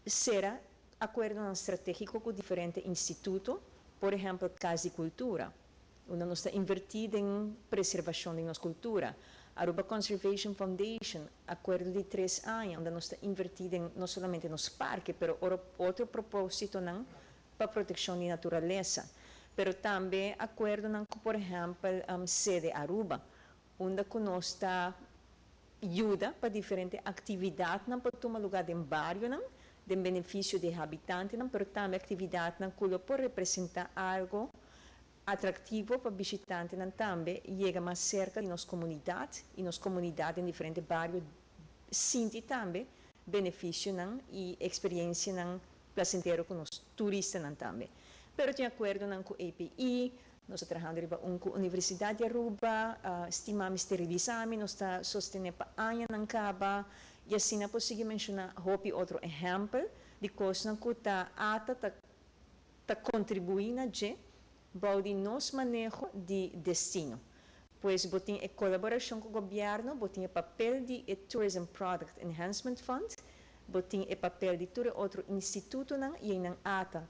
será acordo estratégico com diferentes institutos, por exemplo, Casa de Cultura, onde nós está invertido em preservação de nossa cultura. Aruba Conservation Foundation, acordo de 3 anos, onde nós está invertido em, não somente nos parques, mas outro propósito para a proteção da natureza. Mas também acordo por exemplo, sede Aruba, onde nós está ajuda para diferentes atividades para tomar lugar em bairro, de benefício de habitantes, mas também atividades que pode representar algo atrativo para visitantes também, chega mais cerca de nossa comunidade, e nossa comunidade em diferentes bairros sente também benefício e experiência placenteira com os turistas também. Mas tem acordo com o EPI, nós estamos trabalhando com a Universidade de Aruba, estimamos esterilizar, nós estamos sustentando para anos na caba, e assim nós podemos mencionar outro exemplo de coisas que está contribuindo a para o nosso manejo de destino. Pois botem a colaboração com o governo, botem o papel de Tourism Product Enhancement Fund, botem o papel de todo outro instituto e em ATA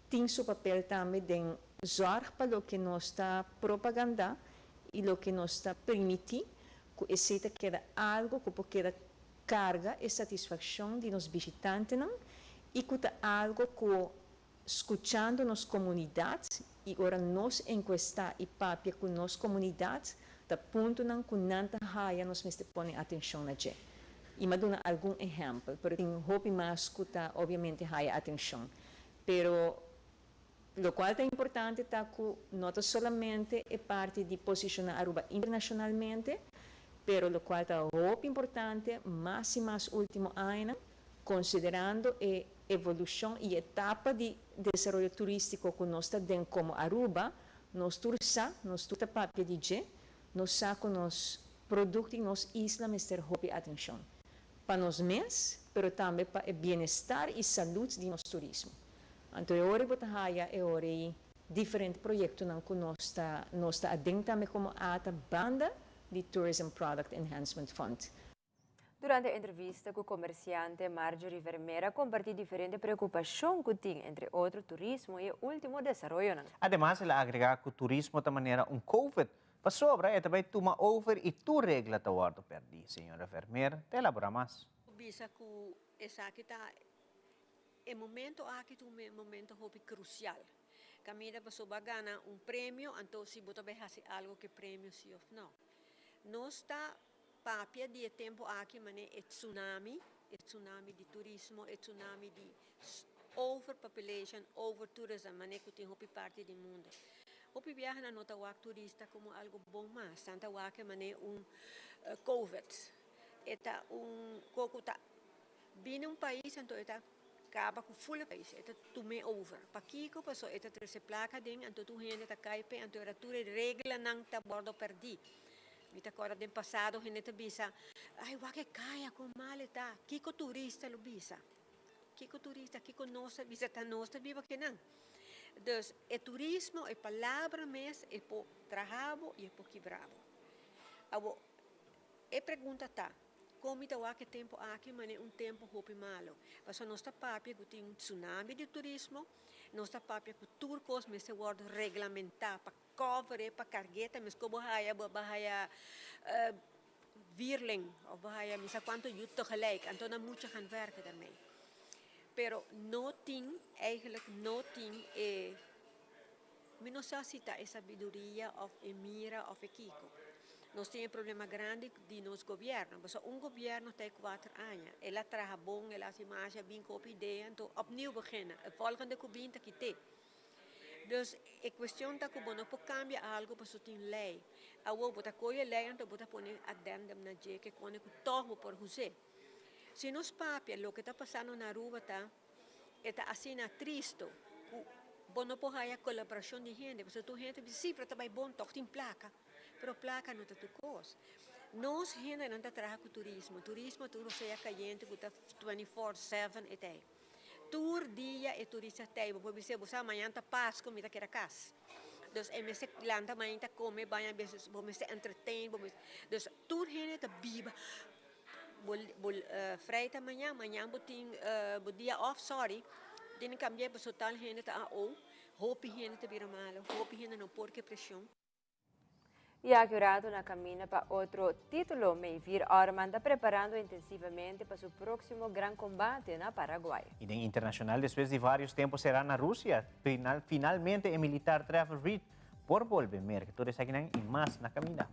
tem seu papel também de zorg para o que nós está propaganda e o que nós está permitir que esse queda algo que pode carga e satisfação de nos visitantes e que algo que escutando nas comunidades e agora nós enquestar e papia com nossa comunidade da ponto não com nanta raia nós me põe atenção na gente. E me dou algum exemplo, pero tem roupa mais escuta obviamente raia atenção, pero o qual é importante tá que não somente é parte de posicionar Aruba internacionalmente, pero o qual é roupa importante mais e mais último ano, considerando a evolução e etapa de desenvolvimento turístico que nós temos como Aruba, nós tursa, nós tuta papia de je, nós saco nos produtos e nos isla mister roupa atenção para nós mesmos, pero também para o bem-estar e saúde de nosso turismo. Então, é hora de diferentes projetos que nós está dentro também como ATA banda de Tourism Product Enhancement Fund. Durante a entrevista com o comerciante Marjorie Vermeera, compartilhou diferentes preocupações que tem, entre outros, turismo e o último desenvolvimento. Además, ela agrega que o turismo de maneira COVID para sobra e também toma over e tu regla te guardo perdi. Senhora Vermeera, te elabora mais. Bisa que essa aqui está é momento aqui um momento crucial. Camila passou bagana prêmio, então se você vai fazer algo que prêmio se ou não. Nós está papia de tempo aqui, mas é tsunami de turismo, é tsunami de overpopulation, overtourism, mas que tem parte do mundo. Hopi viaja na nota wak turista como algo bom mas santa wak mas COVID. Eta coco tá vindo país então eta acaba com full país, eta tume over. Pakiko passou eta terceira placa ding, então tu gente tá caipe, então era tudo regla não tá bordo perdi. Mita agora do passado gente tá bisa, ai wak caia com maleta, kiko turista lo bisa. Kiko turista, kiko nossa bisa tá nossa viva que não. Dus o turismo é palavra mesmo, é por trabalho e é por quebrado. Agora, a pergunta está, como está que tempo aqui, mas é tempo muito malo. Mas nós está papia que tem tsunami de turismo, nós está papia que turcos mas se word regulamentar para cover, para cargueta, mas como bahaya virling, ou bahaya, mas quanto jutto gelijk, então não muito gaan werken daarmee. Pero no tem, eigenlijk no tem, não cita a sabedoria of mira of Kiko. Nós temos problema grande de nosso governo, mas governo tem 4 anos, ela trabalha bom, ela se imagina bem com a ideia, então opnieuw beginnen, o volgende governo que tem. Dus é questão da que não pode cambiar algo para sua lei. A o botar coisa lei então botar põe addendum na je que quando que torno por você. Se nos papia o que está passando na rua tá assim na triste. Não pode haver colaboração de gente, porque tu gente diz sim, para também bom toque tem placa, pero placa não tá tu coisa. Nós gente não tá trabalhando com turismo tu não sei a caliente que tá 24/7 até. Tour dia é turista até, porque você amanhã tá Páscoa, me tá queira casa. Dus en mensen landen maar in te komen, bijna bezig, we moeten entertainen, dus tour gente tá biba. Vrijdag amanhã botin dia off, sorry. Tem que cambiar para total gente tá hope gente tá vira malo, hope gente não porque pressão. E a Curado na caminha para outro título, Meivir Orman está preparando intensivamente para seu próximo grande combate na Paraguai. E no internacional, depois de vários tempos, será na Rússia. Finalmente, o militar Trevor Reed por volver. Que todos aqui e mais na caminha.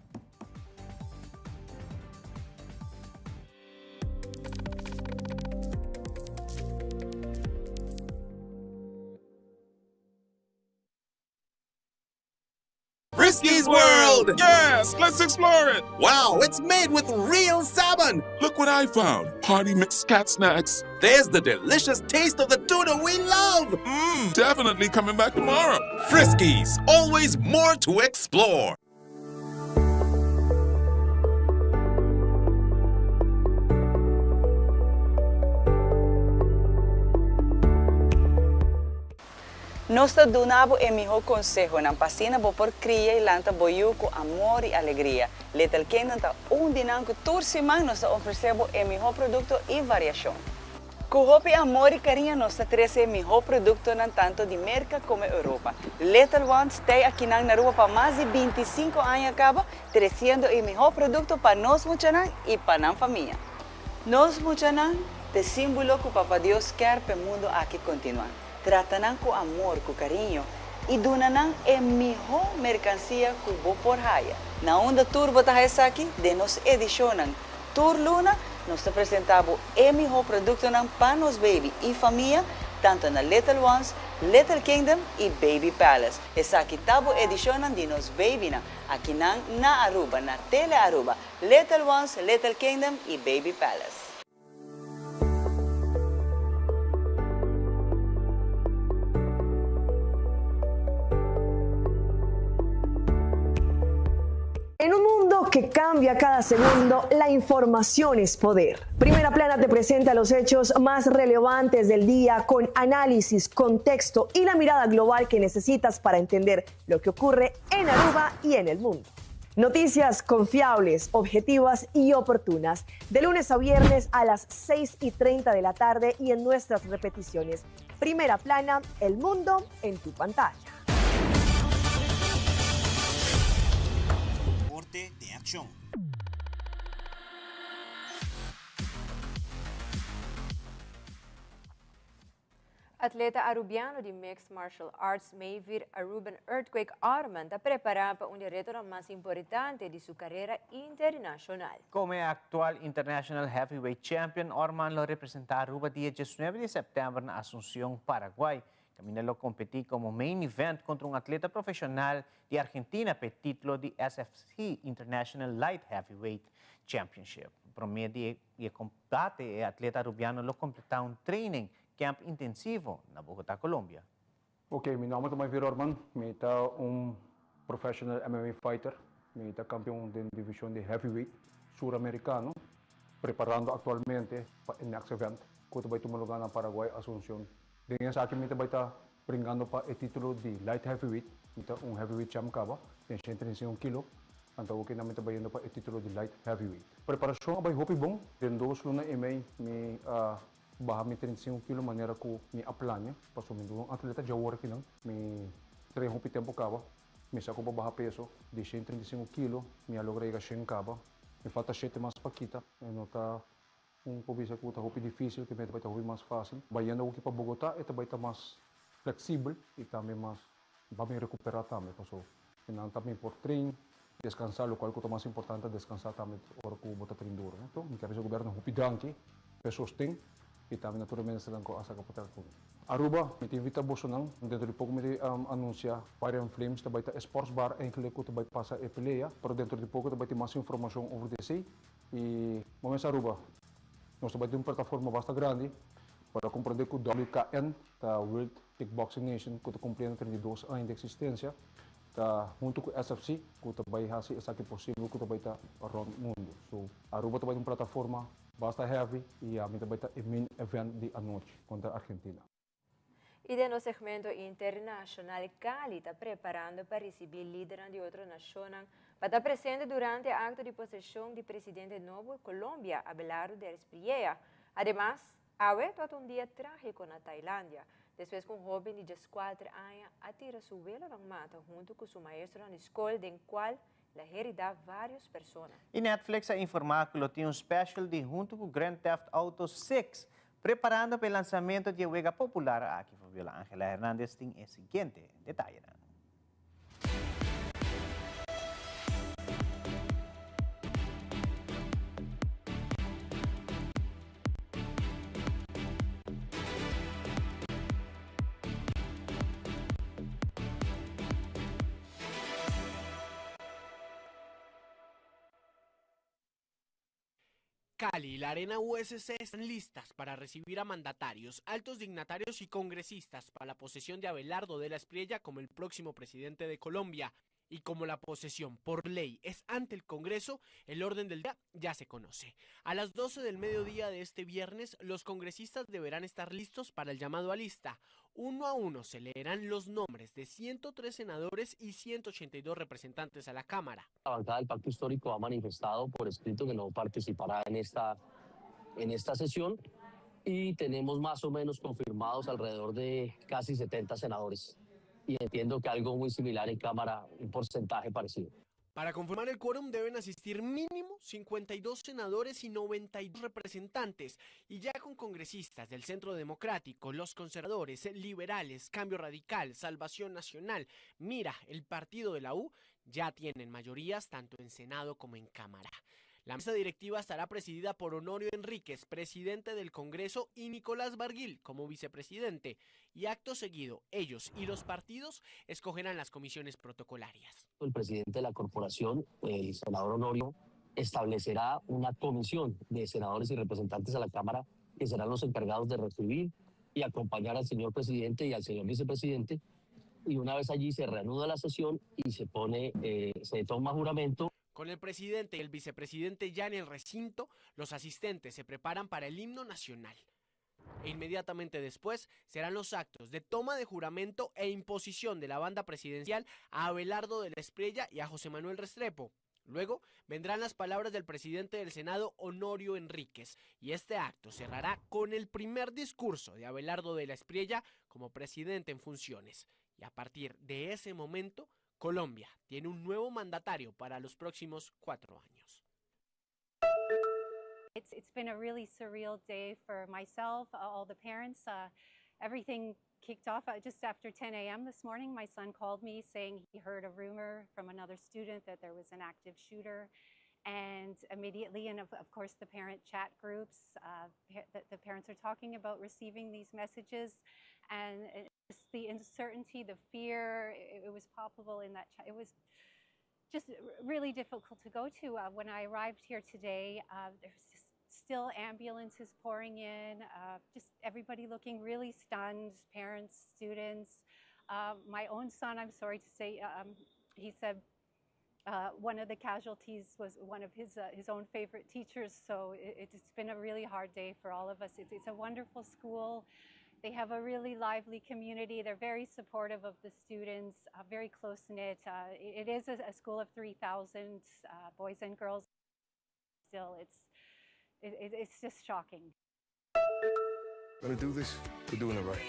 Frisky's World! Yes, let's explore it! Wow, it's made with real salmon! Look what I found! Hearty mixed cat snacks. There's the delicious taste of the tuna we love! Definitely coming back tomorrow. Frisky's, always more to explore. Nós donamos o melhor conselho na pasina por criar e lanta boiu com amor e alegria. Little Kingdom está dinâmico toda semana nós oferecemos o melhor produto e variação. Com hope, amor e carinho nós trazemos o melhor produto tanto de América como Europa. Little Ones está aqui na rua para mais de 25 anos acaba trazendo o melhor produto para nós muchanan e para a família. Nós muchanan te símbolo que o Papa Deus quer para o mundo aqui continuar. Tratam com amor, com carinho e dão a melhor mercancia que vou por raia. Na onda tour bota aqui, de nos edicionam Tour Luna, nós apresentamos o melhor produto para nos baby e família, tanto na Little Ones, Little Kingdom e Baby Palace. Essa aqui tabo edicionam de nos baby aqui na Aruba, na Tele Aruba, Little Ones, Little Kingdom e Baby Palace. En un mundo que cambia cada segundo, la información es poder. Primera Plana te presenta los hechos más relevantes del día con análisis, contexto y la mirada global que necesitas para entender lo que ocurre en Aruba y en el mundo. Noticias confiables, objetivas y oportunas, de lunes a viernes a las 6:30 de la tarde y en nuestras repeticiones. Primera Plana, el mundo en tu pantalla. De acción. Atleta arubiano de Mixed Martial Arts Meivir Aruban Earthquake Orman está preparado para un reto más importante de su carrera internacional. Como actual International Heavyweight Champion, Orman lo representa a Aruba día 19 de septiembre en Asunción, Paraguay. También lo competí como main event contra un atleta profesional de Argentina por título de SFC International Light Heavyweight Championship. Promedio de combate, el atleta arubiano lo completó un training camp intensivo en Bogotá, Colombia. Ok, mi nombre es Meivir Orman, soy un professional MMA fighter, soy campeón de división de heavyweight suramericano, preparando actualmente en next event, que voy a tomar lugar en Paraguay, Asunción. Dengan sa akin, may tayo bringando pa el título de light heavyweight, un heavyweight champ kaba, en 135 kilo, ang tawag namin tabayando pa el título de light heavyweight. Preparasyon abay hopi bong, den 2 luna mi baha mi 35 kilo manera ko mi aplanya, pasumindo ang atleta jawar kinang, mi 3 hopi tempo kaba, mi sa ko pa baha peso, de 135 kilo, mi alogrei ka 100 kaba, mi falta 7 mas pakita, nota pobisa ko hopi difícil, que me vai hopi mais fácil. Vayendo aqui para Bogotá, esta vai estar mais flexível e também mais vamos recuperar também, pasó. Então também por treino, descansar, lo cual é o mais importante, descansar também hora que bota treino duro. Então, me quero o governo hopi danke, pessoas têm e também naturalmente serão com essa capacidade. Aruba, met invita Bosonang, dentro de pouco me anuncia Fire and Flames, também tá Sports Bar, eigenlijk também passa e peleia, pero dentro de pouco também tem mais informação over DC. E vamos Aruba, nós também temos uma plataforma bastante grande para compreender que o WKN, a World Kickboxing Nation, que compreende 32 anos de existência, tá junto com o SFC, que também faz essa que possível, que também está around o mundo. So, Aruba também tem uma plataforma bastante heavy e a mim também está o main event de a noite contra a Argentina. Y de nuestro segmento internacional, Cali está preparando para recibir líderes de otras naciones para estar presente durante el acto de posesión del presidente nuevo de Colombia, Abelardo del Espriella. Además, hoy tuvo un día trágico en Tailandia, después que un joven de 14 años atira su vuelo en mata junto con su maestro en la escuela, del cual la herida varias personas. Y Netflix ha informado que lo tiene un special de junto con Grand Theft Auto 6, preparando para el lanzamiento de juego popular. Aquí Fabiola Ángela Hernández tiene el siguiente detalle. Cali y la Arena USC están listas para recibir a mandatarios, altos dignatarios y congresistas para la posesión de Abelardo de la Espriella como el próximo presidente de Colombia. Y como la posesión por ley es ante el Congreso, el orden del día ya se conoce. A las 12 del mediodía de este viernes, los congresistas deberán estar listos para el llamado a lista. Uno a uno se leerán los nombres de 103 senadores y 182 representantes a la Cámara. La bancada del Pacto Histórico ha manifestado por escrito que no participará en esta sesión y tenemos más o menos confirmados alrededor de casi 70 senadores. Y entiendo que algo muy similar en Cámara, un porcentaje parecido. Para conformar el quórum deben asistir mínimo 52 senadores y 92 representantes, y ya con congresistas del Centro Democrático, los conservadores, liberales, Cambio Radical, Salvación Nacional, Mira, el partido de la U, ya tienen mayorías tanto en Senado como en Cámara. La mesa directiva estará presidida por Honorio Enríquez, presidente del Congreso, y Nicolás Barguil como vicepresidente. Y acto seguido, ellos y los partidos escogerán las comisiones protocolarias. El presidente de la corporación, el senador Honorio, establecerá una comisión de senadores y representantes a la Cámara que serán los encargados de recibir y acompañar al señor presidente y al señor vicepresidente. Y una vez allí se reanuda la sesión y se toma juramento. Con el presidente y el vicepresidente ya en el recinto, los asistentes se preparan para el himno nacional. E inmediatamente después serán los actos de toma de juramento e imposición de la banda presidencial a Abelardo de la Espriella y a José Manuel Restrepo. Luego vendrán las palabras del presidente del Senado, Honorio Enríquez, y este acto cerrará con el primer discurso de Abelardo de la Espriella como presidente en funciones. Y a partir de ese momento, Colombia tiene un nuevo mandatario para los próximos 4 años. It's been a really surreal day for myself, all the parents. Everything kicked off just after 10 a.m. this morning. My son called me saying he heard a rumor from another student that there was an active shooter. And immediately, and of course, the parent chat groups, the parents are talking about receiving these messages. And just the uncertainty, the fear, it was palpable in that chat. It was just really difficult to go to. When I arrived here today, there's just still ambulances pouring in, just everybody looking really stunned, parents, students. My own son, I'm sorry to say, he said one of the casualties was one of his own favorite teachers, so it's been a really hard day for all of us. It's a wonderful school. They have a really lively community. They're very supportive of the students, very close-knit. It is a school of 3,000 boys and girls. Still, it's just shocking. Gonna do this, we're doing it right.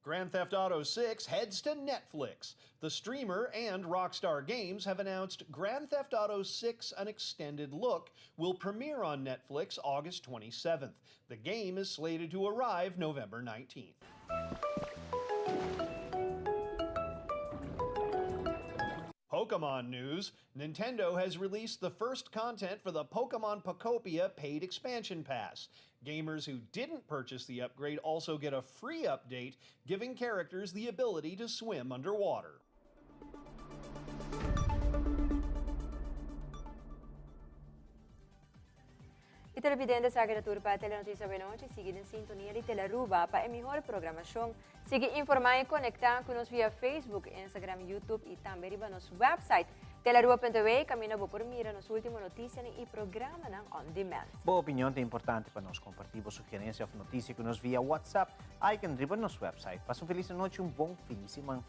Grand Theft Auto 6 heads to Netflix. The streamer and Rockstar Games have announced Grand Theft Auto 6 An Extended Look will premiere on Netflix August 27th. The game is slated to arrive November 19th. Pokemon news, Nintendo has released the first content for the Pokemon Pokopia paid expansion pass. Gamers who didn't purchase the upgrade also get a free update, giving characters the ability to swim underwater. Y televidentes, sa akin pa Telenoticia Benoche, sigue en sintonía de Teleruba para mejor programación. Sigue informar y conectar con nos vía Facebook, Instagram, YouTube y también en nuestro website teleruba.tv. Camina por mira nos últimas noticias y programa on demand. Boa opinião é importante para nós compartilhar sugerência ou notícia que nos via WhatsApp. Aí que nos website. Passa feliz noite e bom fim de semana.